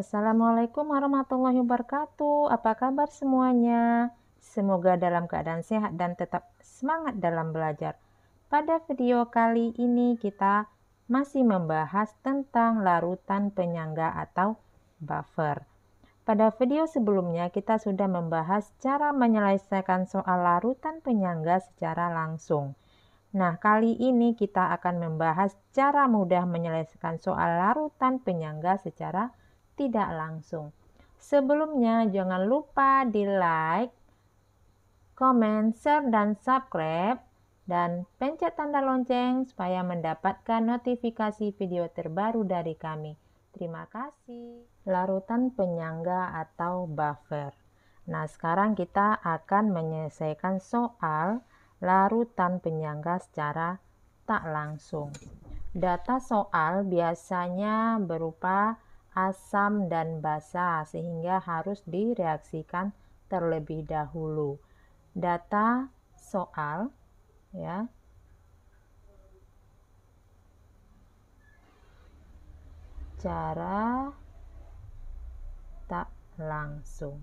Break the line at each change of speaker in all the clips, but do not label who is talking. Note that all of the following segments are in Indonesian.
Assalamualaikum warahmatullahi wabarakatuh. Apa kabar semuanya? Semoga dalam keadaan sehat dan tetap semangat dalam belajar. Pada video kali ini kita masih membahas tentang larutan penyangga atau buffer. Pada video sebelumnya kita sudah membahas cara menyelesaikan soal larutan penyangga secara langsung. Nah, kali ini kita akan membahas cara mudah menyelesaikan soal larutan penyangga secara tidak langsung. Sebelumnya jangan lupa di like, komen, share, dan subscribe, dan pencet tanda lonceng supaya mendapatkan notifikasi video terbaru dari kami. Terima kasih. Larutan penyangga atau buffer. Nah, sekarang kita akan menyelesaikan soal larutan penyangga secara tak langsung. Data soal biasanya berupa asam dan basa sehingga harus direaksikan terlebih dahulu. Data soal ya. Cara tak langsung.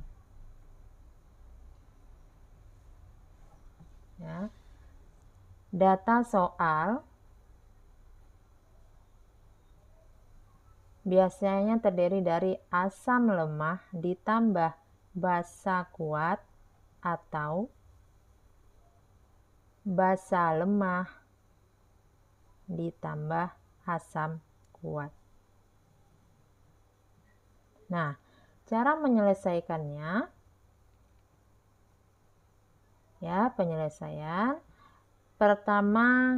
Ya. Data soal biasanya terdiri dari asam lemah ditambah basa kuat atau basa lemah ditambah asam kuat. Nah, cara menyelesaikannya ya, penyelesaian pertama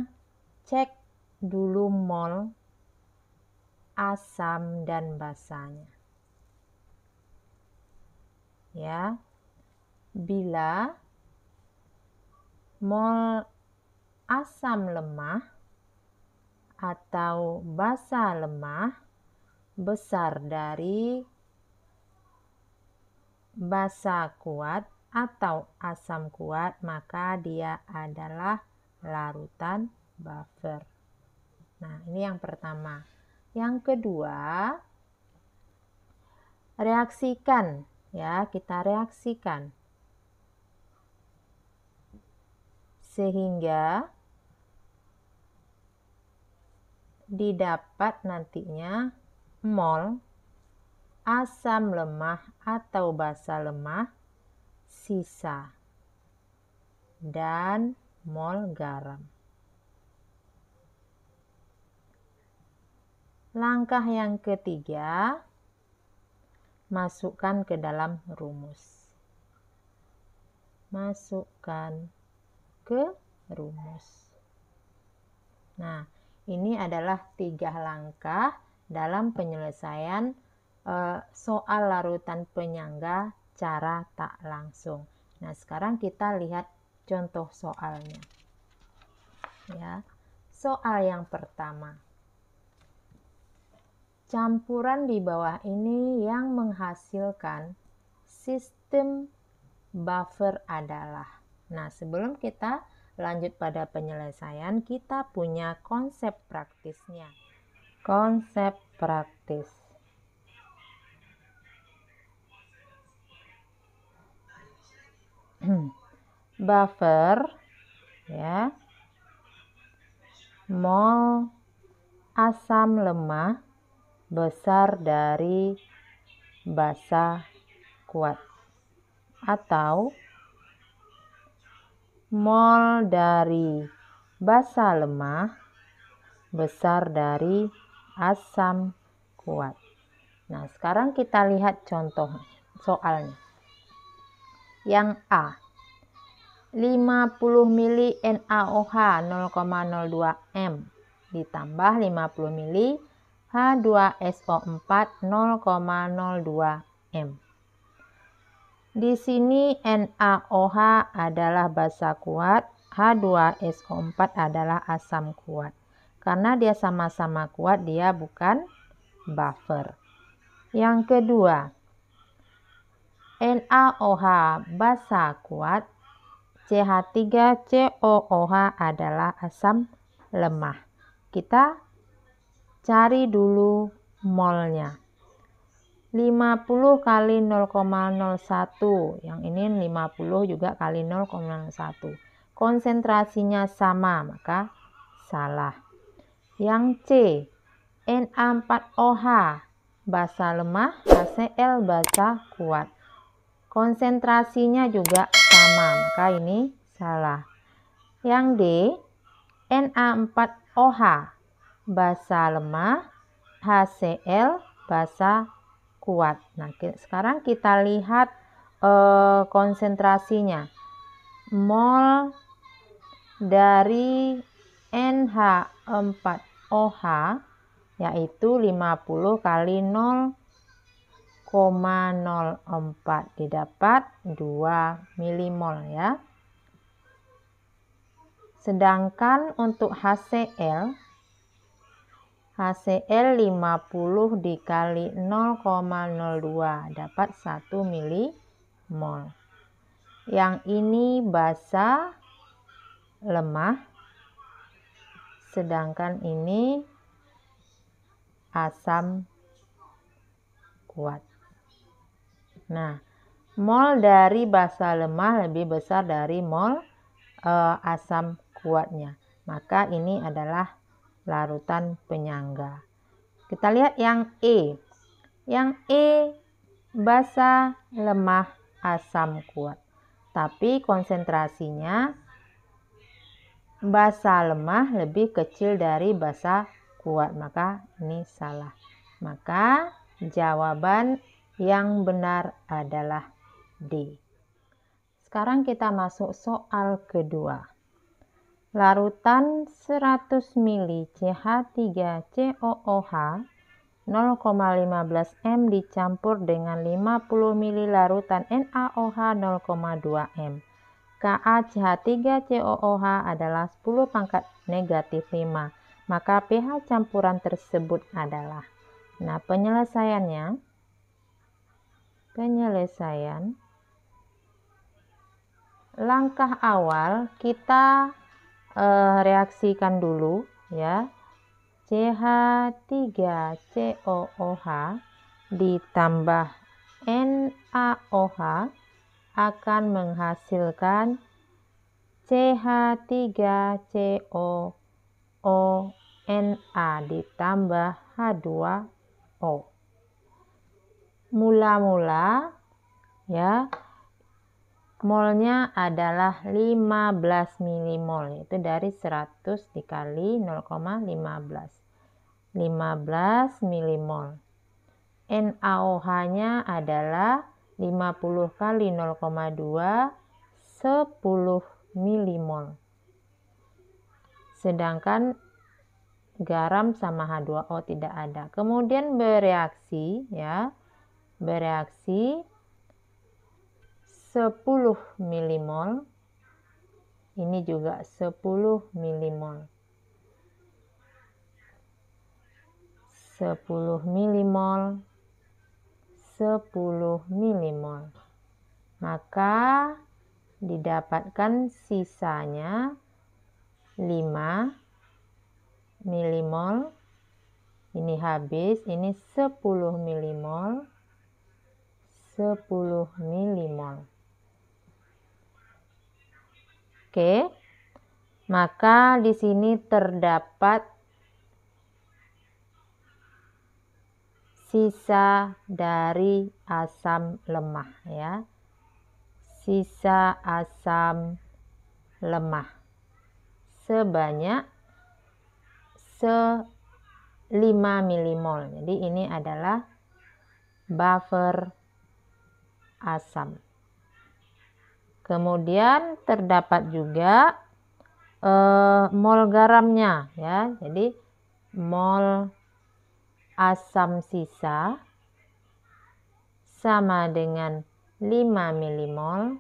cek dulu mol asam dan basanya. Ya. Bila mol asam lemah atau basa lemah besar dari basa kuat atau asam kuat, maka dia adalah larutan buffer. Nah, ini yang pertama. Yang kedua, reaksikan ya, kita reaksikan sehingga didapat nantinya mol asam lemah atau basa lemah sisa dan mol garam. Langkah yang ketiga, masukkan ke dalam rumus. Masukkan ke rumus. Nah, ini adalah 3 langkah dalam penyelesaian soal larutan penyangga cara tak langsung. Nah, sekarang kita lihat contoh soalnya. Ya. Soal yang pertama. Campuran di bawah ini yang menghasilkan sistem buffer adalah. Nah, sebelum kita lanjut pada penyelesaian, kita punya konsep praktisnya. Konsep praktis. Buffer ya. Mol asam lemah besar dari basa kuat atau mol dari basa lemah besar dari asam kuat. Nah, sekarang kita lihat contoh soalnya. Yang A, 50 mili NaOH 0,02 M ditambah 50 mili H2SO4 0,02 M. Di sini NaOH adalah basa kuat, H2SO4 adalah asam kuat. Karena dia sama-sama kuat, dia bukan buffer. Yang kedua, NaOH basa kuat, CH3COOH adalah asam lemah. Kita cari dulu molnya. 50 kali 0,01. Yang ini 50 juga kali 0,01. Konsentrasinya sama, maka salah. Yang C, Na4OH, basa lemah, HCl basa kuat. Konsentrasinya juga sama, maka ini salah. Yang D, Na4OH, basa lemah, HCl basa kuat. Nah, sekarang kita lihat konsentrasinya. Mol dari NH4OH yaitu 50 kali 0,04 didapat 2 milimol ya. Sedangkan untuk HCl 50 dikali 0,02 dapat 1 milimol. Yang ini basa lemah, sedangkan ini asam kuat. Nah, mol dari basa lemah lebih besar dari mol asam kuatnya. Maka ini adalah larutan penyangga. Kita lihat yang E. Yang E basa lemah asam kuat. Tapi konsentrasinya basa lemah lebih kecil dari basa kuat. Maka ini salah. Maka jawaban yang benar adalah D. Sekarang kita masuk soal kedua. Larutan 100 ml CH3COOH 0,15 M dicampur dengan 50 ml larutan NaOH 0,2 M. KaCH3COOH adalah 10 pangkat negatif 5. Maka pH campuran tersebut adalah. Nah, penyelesaian langkah awal kita reaksikan dulu ya. CH3COOH ditambah NaOH akan menghasilkan CH3COONa ditambah H2O. Mula-mula ya, molnya adalah 15 milimol, yaitu dari 100 dikali 0,15. 15 milimol. NaOH-nya adalah 50 kali 0,2, 10 milimol. Sedangkan garam sama H2O tidak ada. Kemudian bereaksi ya. Bereaksi 10 milimol. Ini juga 10 milimol. 10 milimol. 10 milimol. Maka didapatkan sisanya 5 milimol. Ini habis, ini 10 milimol. 10 milimol. Oke. Maka di sini terdapat sisa dari asam lemah ya. Sisa asam lemah sebanyak 5 milimol. Jadi ini adalah buffer asam. Kemudian terdapat juga mol garamnya ya. Jadi mol asam sisa sama dengan 5 milimol,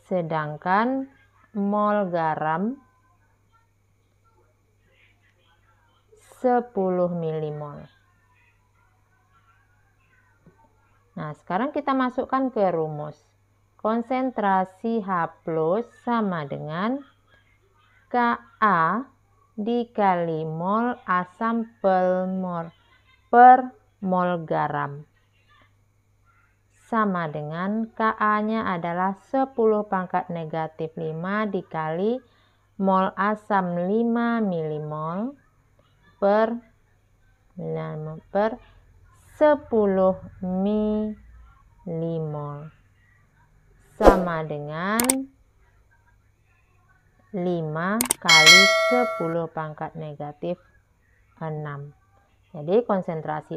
sedangkan mol garam 10 milimol. Nah, sekarang kita masukkan ke rumus. Konsentrasi H+ sama dengan Ka dikali mol asam per mol garam. Sama dengan Ka-nya adalah 10 pangkat negatif 5 dikali mol asam 5 milimol per 10 milimol. Sama dengan 5 kali 10 pangkat negatif 6. Jadi konsentrasi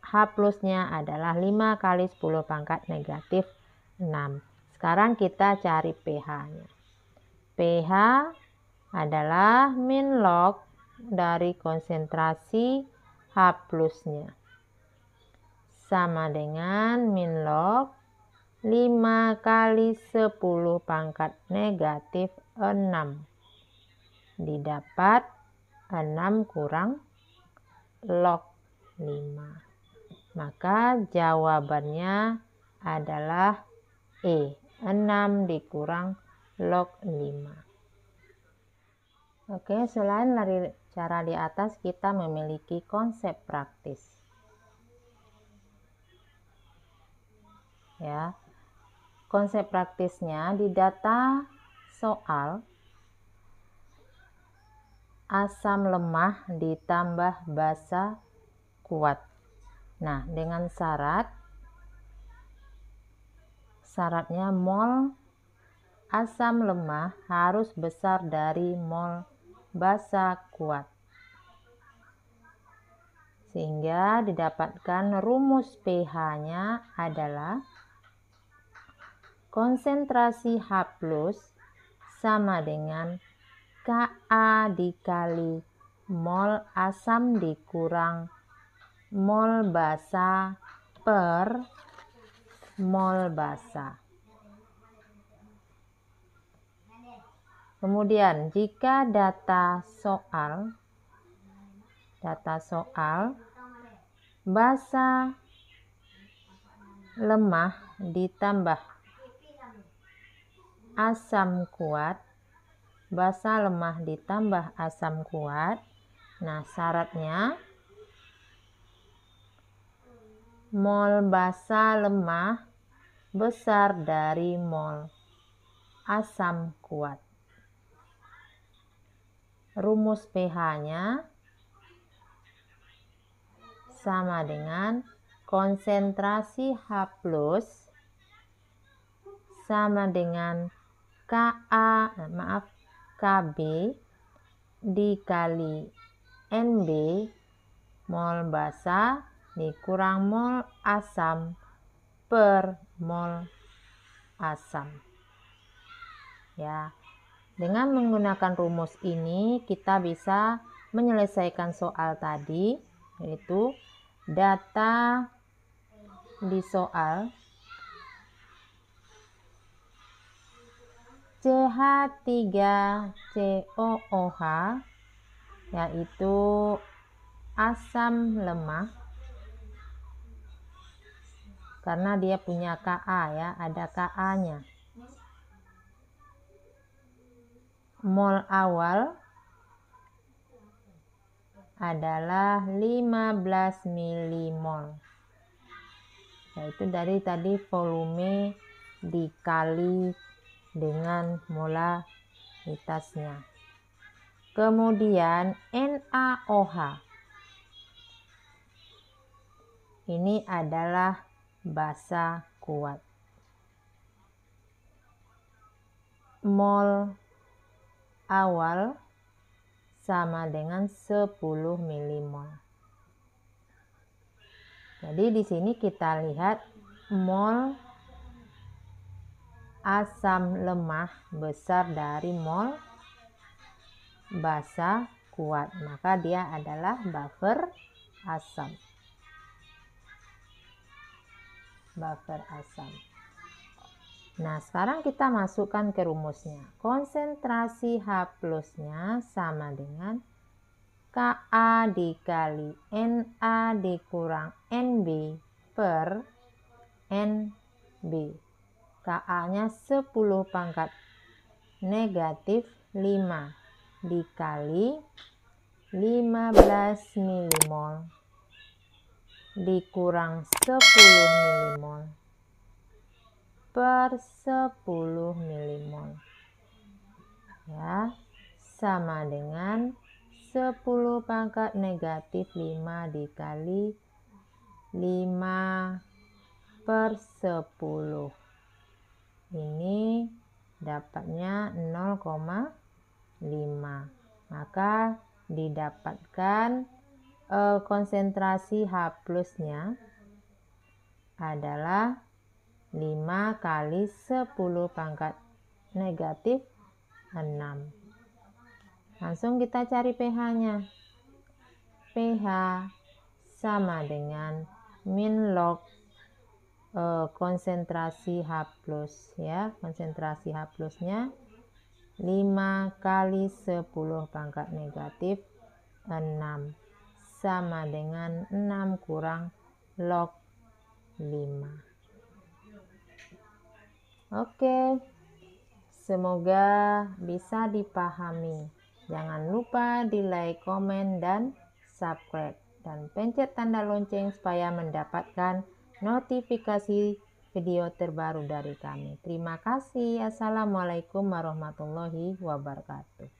H plusnya adalah 5 kali 10 pangkat negatif 6. Sekarang kita cari pH-nya. pH adalah min log dari konsentrasi H plusnya. Sama dengan min log 5 kali 10 pangkat negatif 6. Didapat 6 kurang log 5. Maka jawabannya adalah E, 6 dikurang log 5. Oke, selain dari cara di atas, kita memiliki konsep praktis. Ya. Konsep praktisnya di data soal asam lemah ditambah basa kuat. Nah, dengan syaratnya mol asam lemah harus besar dari mol basa kuat. Sehingga didapatkan rumus pH-nya adalah konsentrasi H plus sama dengan Ka dikali mol asam dikurang mol basa per mol basa. Kemudian jika data soal basa lemah ditambah asam kuat, nah syaratnya mol basa lemah besar dari mol asam kuat. Rumus pH-nya sama dengan konsentrasi H plus sama dengan Kb dikali Nb mol basa dikurang mol asam per mol asam. Ya. Dengan menggunakan rumus ini kita bisa menyelesaikan soal tadi, yaitu data di soal CH3COOH yaitu asam lemah, karena dia punya Ka ya, ada Ka-nya. Mol awal adalah 15 milimol, yaitu dari tadi volume dikali dengan molaritasnya. Kemudian NaOH ini adalah basa kuat. Mol awal sama dengan 10 milimol. Jadi di sini kita lihat mol asam lemah besar dari mol basa kuat, maka dia adalah buffer asam. Nah, sekarang kita masukkan ke rumusnya. Konsentrasi H plusnya sama dengan Ka dikali Na dikurang Nb per Nb. Ka-nya 10 pangkat negatif 5 dikali 15 milimol dikurang 10 milimol per 10 milimol, ya, sama dengan 10 pangkat negatif 5 dikali 5 per 10. Ini dapatnya 0,5. Maka didapatkan konsentrasi H plusnya adalah 5 kali 10 pangkat negatif 6. Langsung kita cari pH-nya. pH sama dengan min log konsentrasi H+, ya. Konsentrasi H plusnya 5 kali 10 pangkat negatif 6 sama dengan 6 kurang log 5. Oke, semoga bisa dipahami. Jangan lupa di like, komen, dan subscribe. Dan pencet tanda lonceng supaya mendapatkan notifikasi video terbaru dari kami. Terima kasih. Assalamualaikum warahmatullahi wabarakatuh.